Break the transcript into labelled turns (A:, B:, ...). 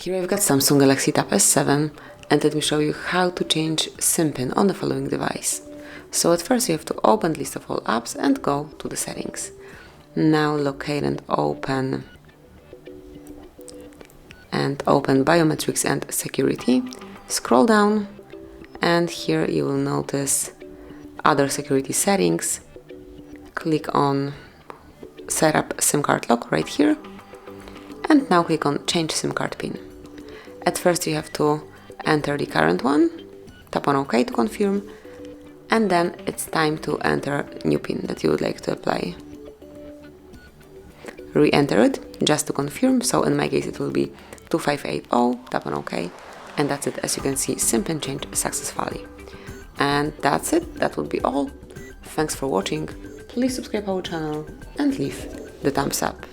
A: Here I've got Samsung Galaxy Tab S7, and let me show you how to change SIM pin on the following device. So at first you have to open list of all apps and go to the settings. Now locate and open biometrics and security. Scroll down and here you will notice other security settings. Click on set up SIM card lock right here and now click on change SIM card pin. At first you have to enter the current one, tap on OK to confirm, and then it's time to enter new pin that you would like to apply. Re-enter it just to confirm, so in my case it will be 2580, tap on OK, and that's it. As you can see, SIM pin changed successfully. And that's it, that would be all. Thanks for watching, please subscribe our channel and leave the thumbs up.